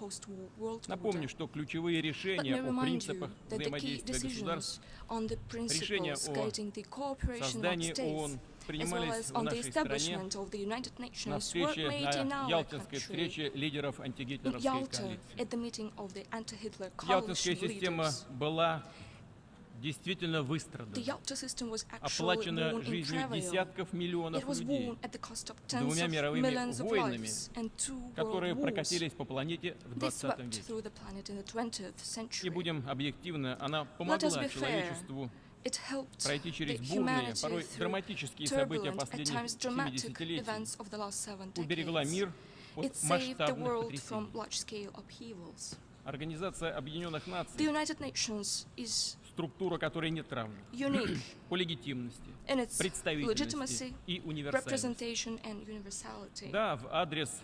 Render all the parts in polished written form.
post-war world Напомню, order. что ключевые Let me решения о remind принципах you that the key взаимодействия государств, decisions on the решения principles о guiding the cooperation among создании states, ООН as well принимались as в on the нашей стране establishment of the United на Nations, were встрече, made in на our Ялтинской country встрече лидеров in антигитлеровской Yalta коалиции. at the meeting of the anti-Hitler Ялтинская coalition система leaders. была действительно The выстрадана, Yalta system was actually оплачена born in жизнью travail. десятков миллионов It was людей, born at the cost of tens двумя of мировыми millions of войнами, lives and 2 world которые wars. прокатились по планете в They 20 swept веке. through the planet in the 20th И century. будем объективны, она Let us помогла be fair. человечеству It helped пройти the через бурные, humanity порой through драматические события turbulent, at последних times dramatic 70-летий, events of the last 7 уберегла decades. мир от It saved the масштабных world потрясений. from large-scale upheavals. Организация Объединенных The Наций, United Nations is структура которой нет равных unique по легитимности, in its представительности legitimacy, и универсальности. representation, and universality. Да, в адрес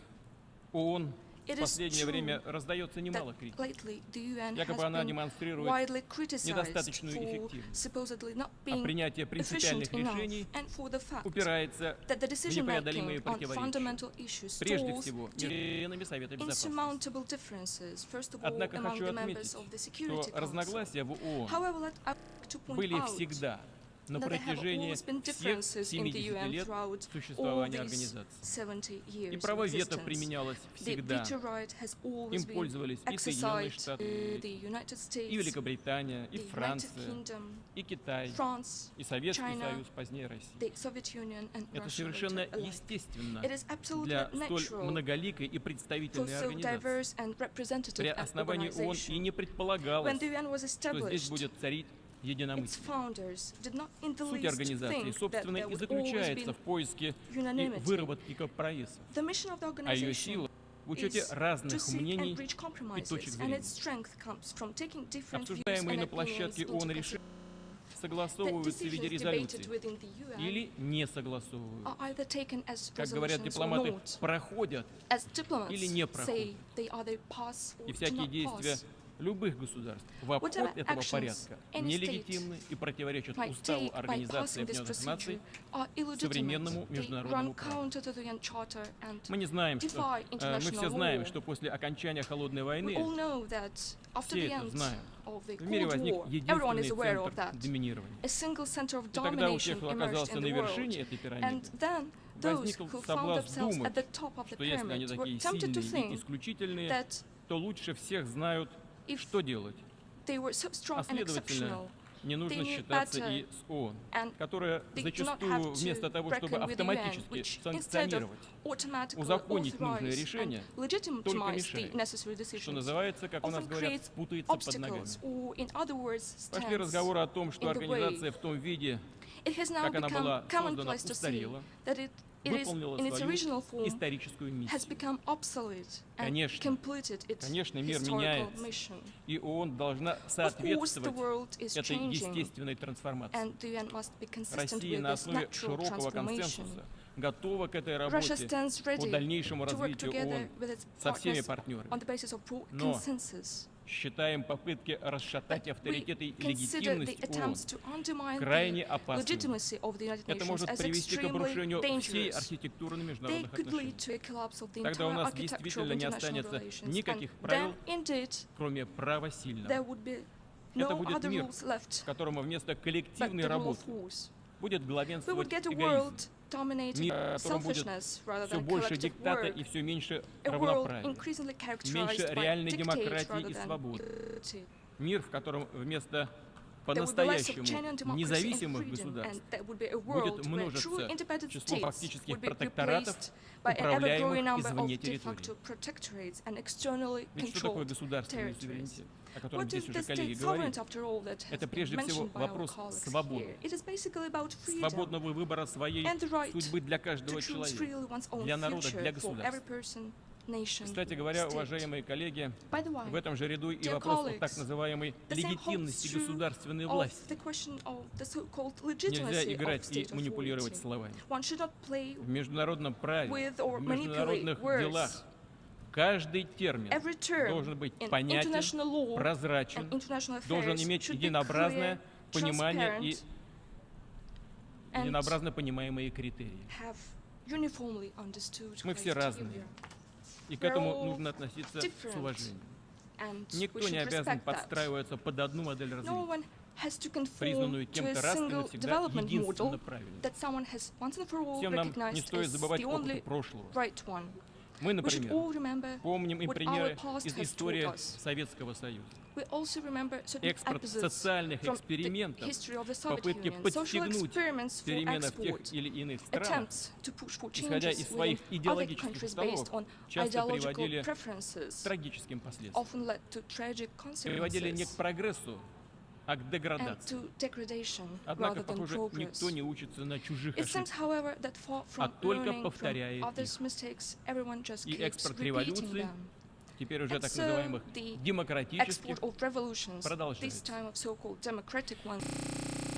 ООН It в is последнее true время раздается немало that критики. lately the UN Якобы has она been демонстрирует widely criticized недостаточную for эффективность, supposedly not а being принятие принципиальных efficient enough, решений and for the fact упирается that the в decision-making непреодолимые on противоречия. fundamental issues Прежде stalls всего, due членами Совета Безопасности. insurmountable differences, first of all, Однако among хочу the отметить, members of the что Security Council. разногласия в ООН However, I'd like to point были out всегда на that there have протяжении always been всех differences in the 70 UN лет throughout all существования these организации. 70 И years of право вето existence. применялось The всегда. veto right has always Им been пользовались и Соединенные exercised Штаты, the United и States, Великобритания, и the United Франция, Kingdom, и Китай, France, и Советский China, Союз, позднее Россия. the Soviet Union, and Это Russia совершенно later alike. естественно It is absolutely для столь natural многоликой и for представительной so организации. diverse and При representative an основании ООН и organization. не When предполагалось, the UN was что здесь established, будет царить its единомыслие. founders did not in the Суть least организации, think that собственно, there и would always заключается be в поиске и unanimity. выработке компромиссов, The mission of the а ее organization сила в учете is to разных seek мнений and reach и точек compromises, and зрения. its strength comes from taking different views Обсуждаемые and на opinions площадке into ООН consideration. решения The согласовываются в виде decisions резолюций debated within the UN или не согласовываются. are either taken as Как говорят resolutions or дипломаты, not. проходят, As diplomats или не say, проходят. they either pass or И do всякие not действия pass. любых государств в обход Whatever этого actions порядка any нелегитимны и противоречат might Уставу take by Организации passing this Объединенных Наций, procedure are современному illegitimate. They международному run праву. counter to the UN Charter and Мы не знаем, что defy мы все international знаем, law. что после окончания холодной We войны all know that after все the это end знают. of the В мире Cold возник War, everyone is единственный aware of центр that. доминирования. A single center of И тогда у тех, domination кто emerged оказался in на the world. вершине этой And пирамиды, then those возникл who found соблазн themselves at думать, the top of the что если они pyramid were такие tempted to сильные и think исключительные, that то лучше всех знают, if что делать. they were so strong А and следовательно, exceptional, не нужно they knew считаться better, и с ООН, and которая they do not зачастую have вместо to того, чтобы reckon with the UN, автоматически which instead of санкционировать, automatically узаконить нужные authorize решения, and legitimize только the мешает. necessary Что decisions, называется, как у нас often говорят, creates путается под ногами. obstacles, or in other words, Пошли stands разговоры о том, что in the way. организация в том виде, It has now как она была become создана, commonplace to see устарела, that it is выполнила in its свою original form историческую has миссию. become obsolete and Конечно. completed its Конечно, мир historical меняется. mission. И ООН должна Of course, the соответствовать world is этой changing, естественной трансформации. and the UN must be consistent Россия with на this основе natural широкого transformation. консенсуса готова к этой Russia работе stands по ready дальнейшему to work развитию together ООН with its со всеми partners партнерами. on the basis of broad Но consensus. Считаем попытки расшатать We авторитет и consider the легитимность ООН attempts to undermine крайне the опасными. legitimacy of the United Это Nations может as привести к extremely обрушению всей dangerous. архитектуры на They международных could lead отношениях. to a collapse of the Тогда у entire нас architecture of действительно не international останется relations. никаких And правил, then, indeed, кроме права there сильного. would be Это no будет other мир, rules left в котором вместо but коллективной the rule работы of force. будет We would главенствовать get a эгоизм. world dominated Мир, by в котором будет selfishness rather все than больше collective диктата work. и все меньше A world равноправия. increasingly characterized Меньше by реальной dictate демократии rather и than свободы. liberty. Мир, в котором вместо There would be less of по-настоящему genuine democracy and независимых freedom, государств and there would be a будет world where truly множиться independent число states фактических would be протекторатов, replaced by an ever-growing управляемых number of извне de территорий. facto protectorates and externally Ведь что такое controlled государственный territories. суверенитет, о котором What здесь is уже the коллеги state говорили? sovereignty after all that has Это been прежде всего mentioned by our вопрос colleagues свободы. here? It is basically about freedom Свободного выбора своей and the right судьбы для to каждого choose человека, freely one's own для народа, для future for every государства. person, nation, Кстати говоря, state. уважаемые коллеги, By the way, в этом же ряду и dear вопрос о colleagues, так называемой the same holds легитимности true государственной of власти. the question of the so-called Нельзя legitimacy of играть и state манипулировать authority. словами. One should not play В международном праве, with or в manipulate международных words. делах каждый термин Every term должен быть in понятен, international law прозрачен, and international affairs должен иметь should be единообразное clear, понимание и transparent, and единообразно понимаемые критерии. have uniformly understood Мы все разные. criteria. И к We're этому all нужно относиться с different, уважением. and we Никто не should обязан respect that. подстраиваться под одну модель No развития, one has to conform признанную to a кем-то раз и single навсегда development единственно model правильной. that someone has once and for all Всем нам не recognized стоит as забывать the опыты only прошлого. right one. Мы, We should например, all remember помним и what our примеры past из has истории taught us. Советского Союза. We also remember certain Экспорт episodes социальных from the экспериментов, history of the Soviet попытки Union, social подстегнуть experiments for перемены в тех export, или иных странах, attempts to push for исходя changes из within своих other идеологических countries based установок, on часто ideological приводили к preferences, трагическим последствиям. often led to tragic Приводили не к consequences прогрессу, а к and деградации. to degradation Однако, rather than похоже, progress. никто не учится на чужих It seems, ошибках. however, that far from только learning from повторяет others' mistakes, everyone just И keeps экспорт repeating революций, them. теперь уже And так so называемых the демократических, Export of revolutions, this продолжается. time of so-called democratic ones,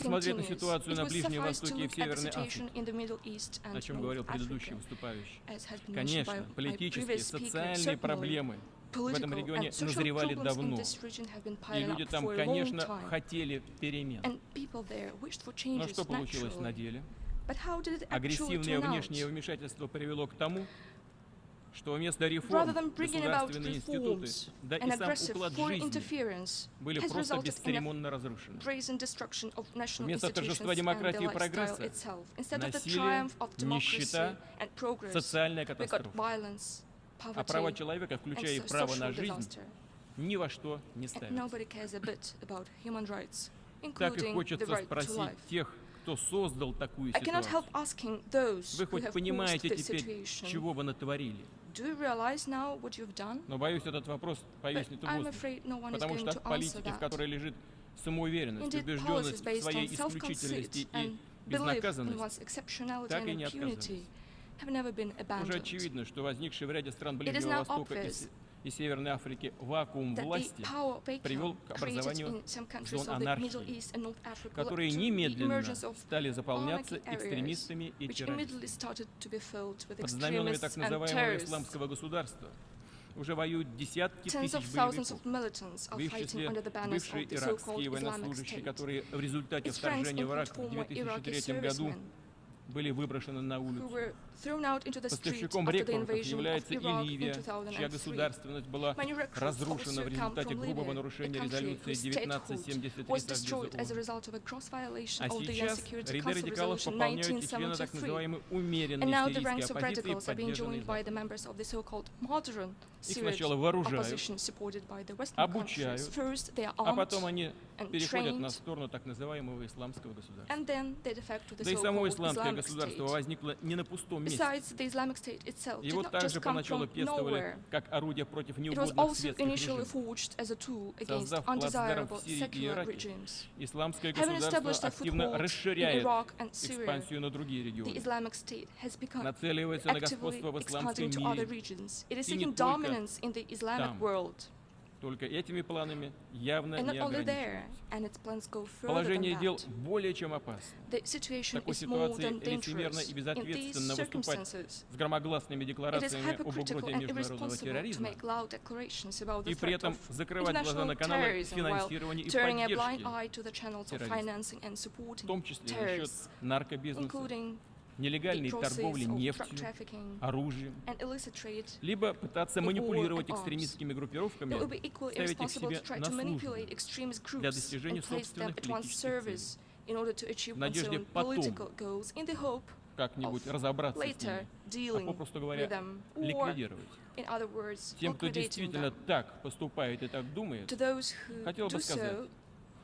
Смотря на continues. ситуацию It на will Ближнем suffice Востоке to и в look at the Северной situation Африке, in the Middle East and о чем North говорил Africa, предыдущий выступающий. as has been mentioned by Конечно, my политические, previous speaker. социальные Certainly, проблемы в этом political регионе and social назревали problems in давно. this region have been И piling люди up там, for a long конечно, time. хотели перемен. And people there wished for Но changes что получилось на naturally. деле? But how did it actually Агрессивное turn внешнее out? вмешательство привело к тому, что вместо Rather реформ than bringing about государственные институты, reforms, да an и сам aggressive уклад foreign жизни interference были has просто resulted in a бесцеремонно разрушены. brazen destruction of national Вместо institutions торжества and the демократии и lifestyle прогресса, itself. Instead of the насилие, triumph of democracy нищета, and progress, социальная we got катастрофа. violence, А права poverty, человека, and включая и право на social жизнь, disaster. ни во что не And ставится. nobody cares a bit about human rights, Так и including the хочется right to спросить life. тех, кто создал такую I cannot help ситуацию. asking those Вы who хоть have caused понимаете this теперь, situation, чего вы натворили? do you realize now what you've done? Но боюсь, этот вопрос But повиснет в I'm воздухе. afraid no one is Потому going что to от answer политики, в that. которой лежит самоуверенность, Indeed, убежденность policies в based своей on исключительности self-conceit и and belief in безнаказанности, one's exceptionality так и and не impunity have never been уже abandoned. очевидно, что возникший в ряде стран is Ближнего now Востока obvious и Северной Африки вакуум That the власти power привел vacuum к created образованию in some countries зон of the Middle анархии, East and North Africa led которые to the немедленно emergence of стали заполняться anarchy areas, экстремистами и which террористами. immediately started to be filled with Под знаменами так extremists and называемого terrorists. исламского государства уже воюют десятки Tens тысяч of thousands боевиков, of militants are в их fighting числе under the banners бывшие of the so-called иракские Islamic военнослужащие, State. которые в результате Its ranks вторжения в Ирак include в former Iraqi 2003 году servicemen были выброшены на who улицу. were thrown out into the street Поставщиком after the рекрутов invasion of является и Iraq in Ливия, чья 2003. государственность была Many recruits разрушена also в come результате from грубого Libya, a нарушения country резолюции whose statehood 1973 was Совбеза destroyed as a ООН. result of a gross violation А of the UN сейчас Security ряды Council радикалов Resolution пополняют и члены так 1973. называемой And умеренной now the сирийской ranks of оппозиции, radicals are being поддержанной joined by the Западом. members of the so-called modern Их Syrian сначала вооружают, opposition supported by the Western обучают, countries. First, they are а armed потом они and переходят на trained, сторону так называемого исламского государства. and then they defect to the Да и само so-called исламское Islamic государство State. возникло не на пустом месте. Besides, the Islamic State itself did Его not также just come поначалу from пестовали nowhere. как орудие против It was неугодных also светских initially режимов. forged as a tool against Создав плацдарм undesirable в Сирии и secular Ираке, regimes. исламское Having государство established a активно foothold in расширяет Iraq and Syria, экспансию на другие the регионы, Islamic State has become нацеливается на actively господство в исламском expanding to other мире. regions. It is И не seeking только dominance in the Islamic там. world. Только этими планами явно And not не only ограничивается. there, and its plans go further than Положение дел that. более чем опасно. The situation В такой is more ситуации than лицемерно dangerous. и In these безответственно выступать circumstances, с громогласными it is декларациями об hypocritical угрозе and международного irresponsible to терроризма make loud declarations about the и при threat этом of закрывать глаза на international каналы terrorism while финансирования и turning a blind поддержки, eye to the channels of терроризма, financing and в supporting том числе за счет terrorists, наркобизнеса, including the нелегальной торговли process of drug нефтью, trafficking оружием, and illicit trade. либо пытаться in war манипулировать and arms. экстремистскими группировками, It would be equally ставить их irresponsible себе to try на to службу manipulate extremist для groups достижения and place them собственных at one's политических service in order to achieve one's надежде own потом political goals in the hope как-нибудь of разобраться с later ними, а dealing попросту with говоря, them, or, ликвидировать. in other words, Тем, кто liquidating действительно them. так поступает и так думает, To those who хотел бы do сказать, so,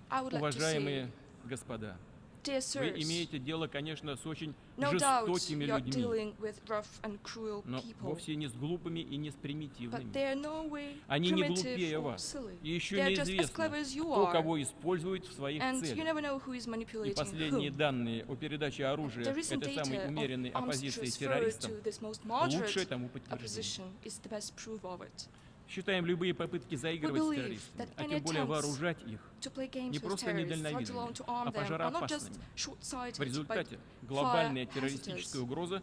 I would like to say, уважаемые господа, dear вы sirs, имеете дело, конечно, с очень no doubt жестокими you are людьми, dealing with rough and cruel но people, вовсе не с глупыми и не с but примитивными. they are no way Они не primitive глупее or вас. silly. И еще They are just as неизвестно, clever as you кто are, кого использует в своих and you целях. never know who is И manipulating последние whom. данные о передаче оружия The recent этой самой data умеренной of arms оппозиции transfer террористам to this most лучшее moderate тому подтверждение. opposition is the best proof of it. Считаем любые попытки заигрывать с believe террористами, that а any тем более attempts вооружать их, To play games не with просто terrorists, let недальновидными, alone to arm а them, are not just пожароопасными. short-sighted, В результате but глобальная fire террористическая hazardous. угроза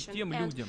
тем and людям,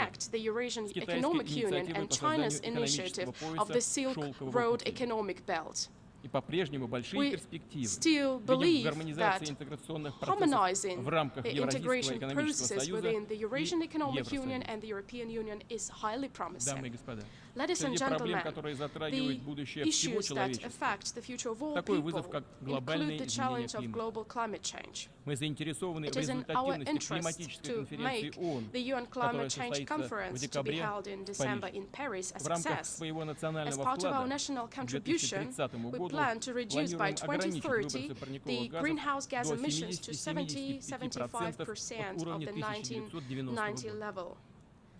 connect the Eurasian китайской Economic Union инициативой and по созданию China's initiative экономического of the пояса Silk «Шелкового Road пути». Economic Belt. И по-прежнему большие We перспективы still видим в believe гармонизации that интеграционных процессов harmonizing в рамках the Евразийского integration экономического processes союза within the Eurasian и Economic Union Евросоюза. and the European Union is highly Дамы и promising. господа, Ladies and среди проблем, gentlemen, которые the затрагивают будущее всего issues that человечества, affect the future of all такой people вызов, как глобальное include the изменение challenge of климата. global climate change. мы заинтересованы It в is in our результативности interest климатической to конференции make ООН, the UN которая Climate Change состоится в Conference to be декабре held in в December Париже. in Paris a В рамках success. своего As национального part of our вклада national к contribution, 2030 we году plan to reduce by планируем ограничить 2030 выбросы парниковых the газов greenhouse gas до emissions to 70-75% 70-75% от of уровня the 1990 1990 года. level.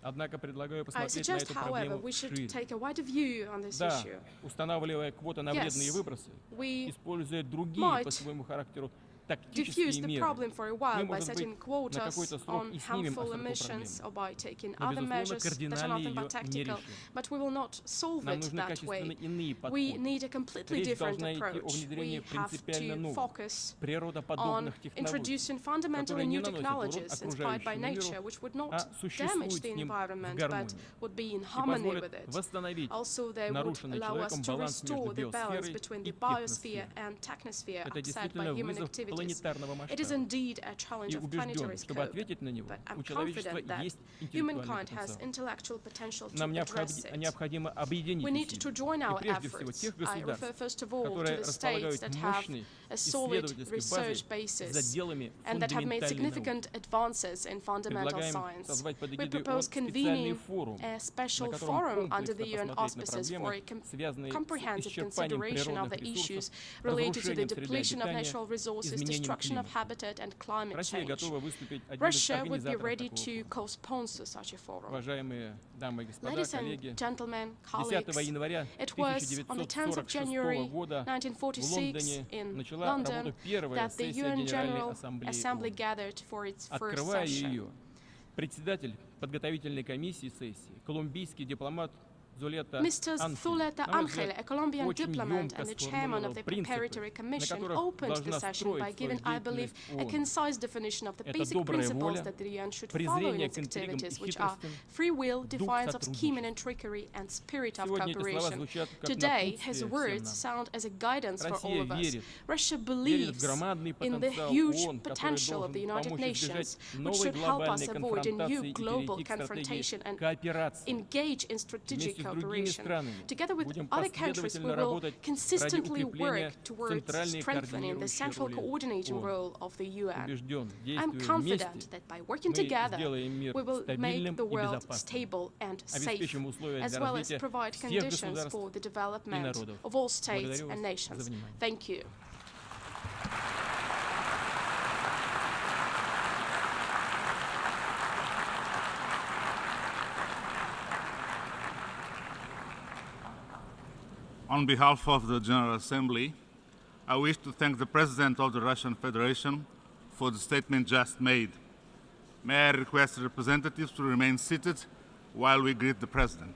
Однако предлагаю I посмотреть на suggest, эту however, проблему we should шире. take a wider view on this Да, issue. устанавливая квоты на вредные Yes, выбросы, we используя другие might по своему характеру diffuse тактические the меры, problem for a while мы, by может быть, setting на quotas какой-то срок on и снимем harmful остроту emissions проблемы. or by taking Но, other безусловно, measures that are кардинально nothing ее but не tactical, решим. but we will not solve Нам it нужны that качественно way. иные We подходы. need a completely Речь different должна идти о approach. внедрении We have принципиально to новых, focus on природоподобных технологий, introducing fundamentally которые не new наносят урон technologies inspired by окружающему миру, nature, which would not а damage существуют the с ним в environment, but гармонии would be in и harmony позволят with it. восстановить Also, they would нарушенный allow us человеком to баланс между restore the balance биосферой between и the biosphere техносферой. and technosphere Это upset by действительно human вызов activities. планетарного It is масштаба. indeed a challenge И of убежден, planetary чтобы scope, ответить на него, but I'm у человечества confident that есть интеллектуальный humankind has потенциал. intellectual potential to Нам address it. необходимо объединить We need to усилия. join И our прежде всего efforts. тех I refer государств, first of all to которые the states располагают that have мощной a solid исследовательской research базой basis за делами and that have made фундаментальной significant науки. advances in fundamental Предлагаем science. созвать под We эгидой propose ООН специальный convening форум, a на special котором forum under the комплексно UN посмотреть на auspices for a проблемы, связанные с comprehensive исчерпанием consideration of the природных issues ресурсов, related to the разрушением среды depletion of обитания, natural resources, изменением destruction of климата. habitat, and climate Россия change. готова выступить одним из Russia would be организаторов ready такого to форума. co-sponsor such a forum. Уважаемые дамы и господа, Ladies and коллеги, gentlemen, 10 colleagues, января it was on the 10th of 1946 January года в 1946 Лондоне in начала London работу первая that the сессия UN Генеральной General Ассамблеи Assembly ООН. gathered for its first Открывая session. ее, председатель подготовительной комиссии сессии, колумбийский дипломат Zuleta Mr. Zuleta на мой Angel, взгляд, a Colombian очень diplomat ёмко and the chairman of the сформулировал принципы, Preparatory на Commission, которых opened the должна session by строить giving, свою I believe, деятельность a ООН. concise definition of the Это basic добрая principles воля, that the UN should follow in презрение its к интригам и activities, which are хитростям, free will, дух defiance of scheming сотрудничества. and trickery, and spirit of Сегодня эти слова cooperation. звучат как Today, his напутствие всем words нам. sound as a guidance for all Россия of us. верит, Russia верит в believes громадный in the потенциал huge ООН, который potential of the должен United помочь Nations, избежать which новой should help us глобальной avoid a конфронтации new и global перейти к confrontation стратегии and кооперации. engage in strategic Вместе с другими cooperation. странами Together with будем other countries, we последовательно will работать ради consistently укрепления work towards центральной strengthening the координирующей central роли coordinating ООН. role of the UN. Убежден, I'm действуя confident вместе, that by working мы together, сделаем мир we will стабильным make the и world безопасным, stable and safe, обеспечим условия as для well as развития provide всех conditions государств for the и development народов. of all states Благодарю and вас nations. за внимание. Thank you. On behalf of the General Assembly, I wish to thank the President of the Russian Federation for the statement just made. May I request the representatives to remain seated while we greet the President.